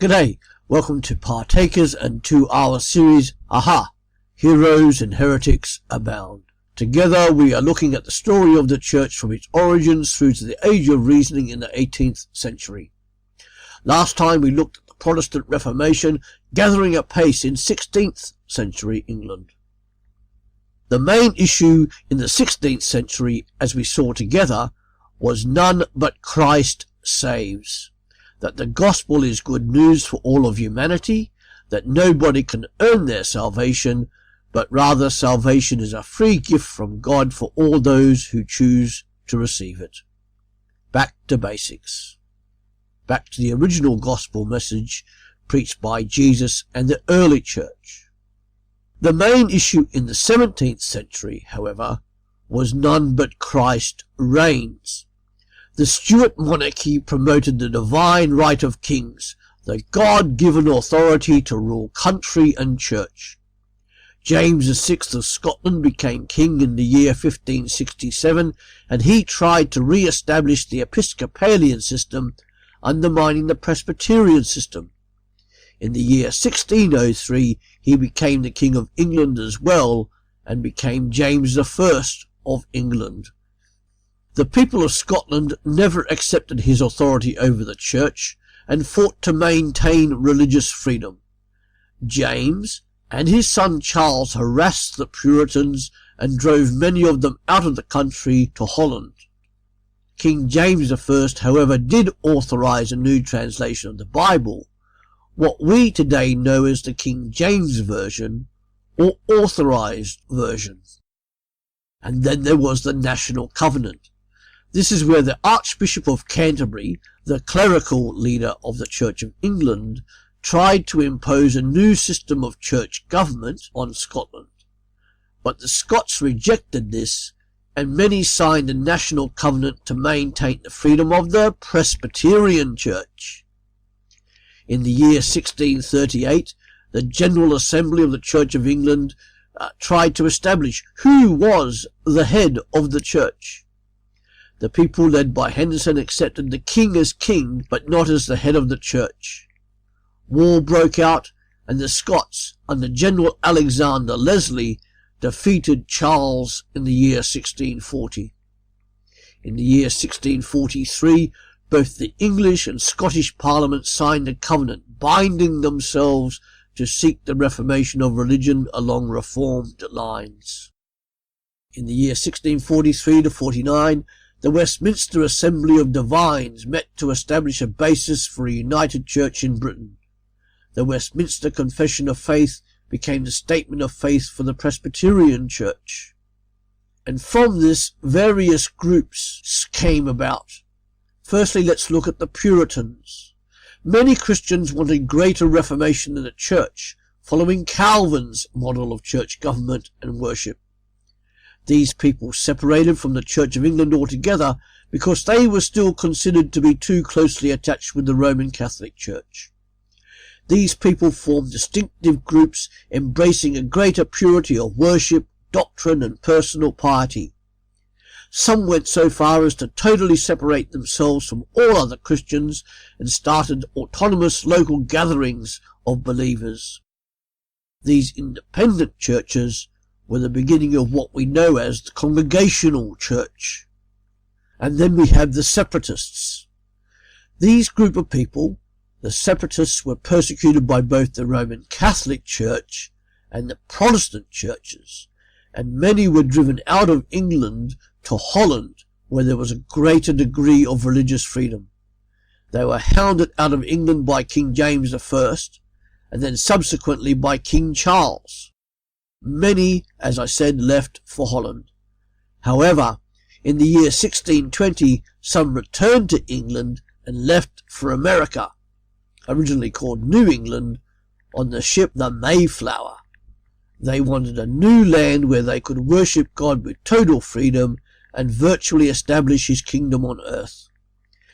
G'day, welcome to Partakers and to our series, Aha! Heroes and Heretics Abound. Together we are looking at the story of the Church from its origins through to the Age of Reasoning in the 18th century. Last time we looked at the Protestant Reformation gathering apace in 16th century England. The main issue in the 16th century, as we saw together, was none but Christ saves. That the gospel is good news for all of humanity, that nobody can earn their salvation, but rather salvation is a free gift from God for all those who choose to receive it. Back to basics. Back to the original gospel message preached by Jesus and the early church. The main issue in the 17th century, however, was none but Christ reigns. The Stuart monarchy promoted the divine right of kings, the God-given authority to rule country and church. James VI of Scotland became king in the year 1567, and he tried to re-establish the Episcopalian system, undermining the Presbyterian system. In the year 1603, he became the King of England as well, and became James I of England. The people of Scotland never accepted his authority over the church and fought to maintain religious freedom. James and his son Charles harassed the Puritans and drove many of them out of the country to Holland. King James I, however, did authorise a new translation of the Bible, what we today know as the King James Version or Authorised Version. And then there was the National Covenant. This is where the Archbishop of Canterbury, the clerical leader of the Church of England, tried to impose a new system of church government on Scotland. But the Scots rejected this, and many signed a national covenant to maintain the freedom of the Presbyterian Church. In the year 1638, the General Assembly of the Church of England tried to establish who was the head of the church. The people led by Henderson accepted the king as king, but not as the head of the church. War broke out, and the Scots, under General Alexander Leslie, defeated Charles in the year 1640. In the year 1643, both the English and Scottish Parliament signed a covenant binding themselves to seek the reformation of religion along reformed lines. In the year 1643-49, the Westminster Assembly of Divines met to establish a basis for a united church in Britain. The Westminster Confession of Faith became the statement of faith for the Presbyterian Church. And from this, various groups came about. Firstly, let's look at the Puritans. Many Christians wanted greater reformation in the church, following Calvin's model of church government and worship. These people separated from the Church of England altogether because they were still considered to be too closely attached with the Roman Catholic Church. These people formed distinctive groups embracing a greater purity of worship, doctrine and personal piety. Some went so far as to totally separate themselves from all other Christians and started autonomous local gatherings of believers. These independent churches were the beginning of what we know as the Congregational Church. And then we have the Separatists. These group of people, the Separatists, were persecuted by both the Roman Catholic Church and the Protestant churches, and many were driven out of England to Holland, where there was a greater degree of religious freedom. They were hounded out of England by King James I, and then subsequently by King Charles. Many, as I said, left for Holland. However, in the year 1620, some returned to England and left for America, originally called New England, on the ship the Mayflower. They wanted a new land where they could worship God with total freedom and virtually establish his kingdom on earth.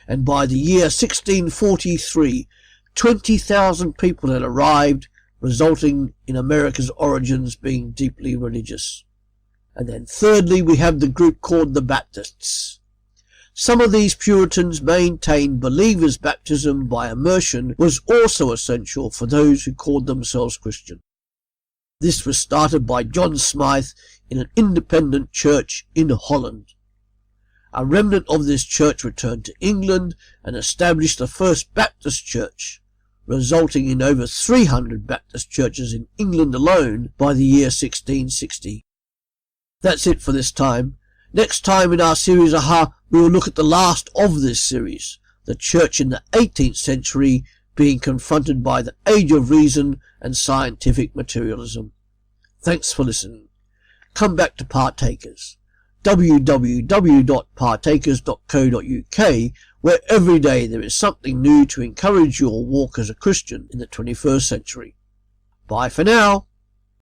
And by the year 1643, 20,000 people had arrived, resulting in America's origins being deeply religious. And then thirdly, we have the group called the Baptists. Some of these Puritans maintained believers' baptism by immersion was also essential for those who called themselves Christian. This was started by John Smyth in an independent church in Holland. A remnant of this church returned to England and established the first Baptist church, resulting in over 300 Baptist churches in England alone by the year 1660. That's it for this time. Next time in our series Aha, we will look at the last of this series, the church in the 18th century being confronted by the age of reason and scientific materialism. Thanks for listening. Come back to Partakers, www.partakers.co.uk, where every day there is something new to encourage your walk as a Christian in the 21st century. Bye for now.